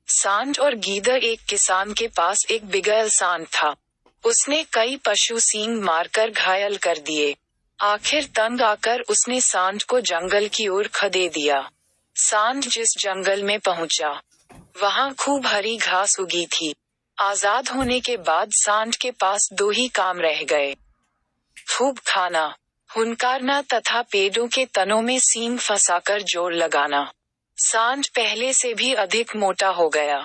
सांड और गीदड़। एक किसान के पास एक बिगल सांड था। उसने कई पशु सींग मारकर घायल कर दिए। आखिर तंग आकर उसने सांड को जंगल की ओर खदे दिया। सांड जिस जंगल में पहुंचा, वहां खूब हरी घास उगी थी। आजाद होने के बाद सांड के पास दो ही काम रह गए: खूब खाना, हुनकारना तथा पेड़ों के तनों में सींग फंसाकर जोर लगाना। सांड पहले से भी अधिक मोटा हो गया।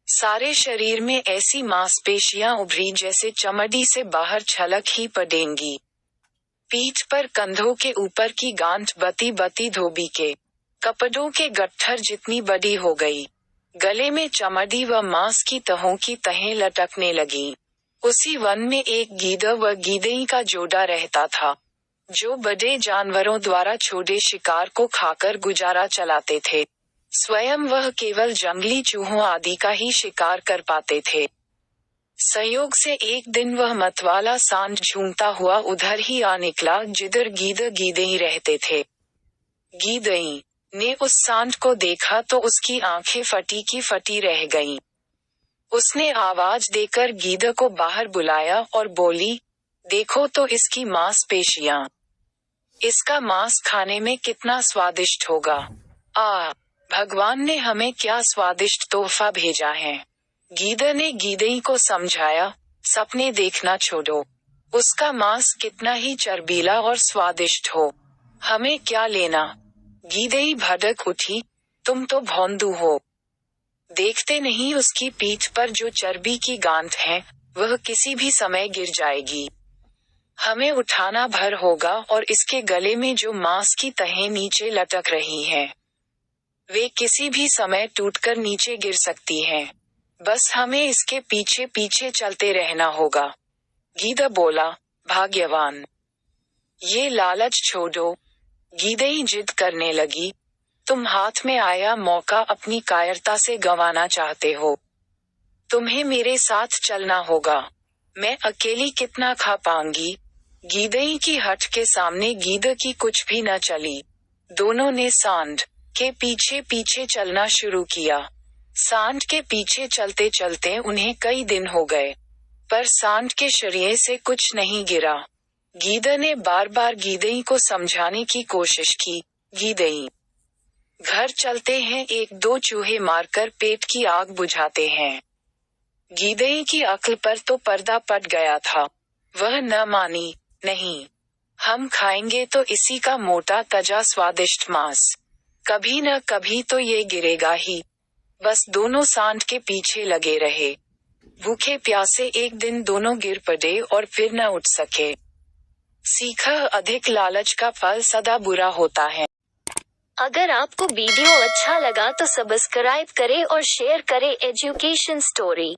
सारे शरीर में ऐसी मांसपेशियां उभरी जैसे चमड़ी से बाहर छलक ही पड़ेंगी। पीठ पर कंधों के ऊपर की गांठ बती बती धोबी के कपड़ों के गट्ठर जितनी बड़ी हो गई। गले में चमड़ी व मांस की तहों की तहें लटकने लगी। उसी वन में एक गीदड़ व गीदड़ी का जोड़ा रहता था, जो बड़े जानवरों द्वारा छोड़े शिकार को खाकर गुजारा चलाते थे। स्वयं वह केवल जंगली चूहों आदि का ही शिकार कर पाते थे। संयोग से एक दिन वह मतवाला सांड झूमता हुआ उधर ही आ निकला जिधर गीदड़ गीदड़ी रहते थे। गीदड़ी ने उस सांड को देखा तो उसकी आंखें फटी की फटी रह गईं। उसने आवाज देकर गीदड़ को बाहर बुलाया और बोली, देखो तो इसकी मांसपेशियां। इसका मांस खाने में कितना स्वादिष्ट होगा। भगवान ने हमें क्या स्वादिष्ट तोहफा भेजा है। गीदड़ ने गीदड़ी को समझाया, सपने देखना छोड़ो। उसका मांस कितना ही चर्बीला और स्वादिष्ट हो, हमें क्या लेना। गीदड़ी भड़क उठी, तुम तो भोंदू हो। देखते नहीं उसकी पीठ पर जो चर्बी की गांठ है, वह किसी भी समय गिर जाएगी। हमें उठाना भर होगा और इसके गले में जो मांस की तहें नीचे लटक रही हैं, वे किसी भी समय टूटकर नीचे गिर सकती हैं। बस हमें इसके पीछे पीछे चलते रहना होगा। गीदड़ बोला, भाग्यवान, ये लालच छोड़ो। गीदड़ी जिद करने लगी, तुम हाथ में आया मौका अपनी कायरता से गंवाना चाहते हो। तुम्हें मेरे साथ चलना होगा। मैं अकेली कितना खा पाऊंगी। गीदड़ी की हठ के सामने गीदड़ की कुछ भी न चली। दोनों ने सांड के पीछे पीछे चलना शुरू किया। सांड के पीछे चलते चलते उन्हें कई दिन हो गए, पर सांड के शरीर से कुछ नहीं गिरा। गीदड़ ने बार बार गीदड़ी को समझाने की कोशिश की, गीदड़ी, घर चलते हैं, एक दो चूहे मारकर पेट की आग बुझाते हैं। गीदड़ी की अक्ल पर तो पर्दा पड़ गया था। वह न मानी, नहीं, हम खाएंगे तो इसी का मोटा ताजा स्वादिष्ट मांस। कभी न कभी तो ये गिरेगा ही। बस दोनों सांड के पीछे लगे रहे। भूखे प्यासे एक दिन दोनों गिर पड़े और फिर न उठ सके। सीखा, अधिक लालच का फल सदा बुरा होता है। अगर आपको वीडियो अच्छा लगा तो सब्सक्राइब करें और शेयर करें एजुकेशन स्टोरी।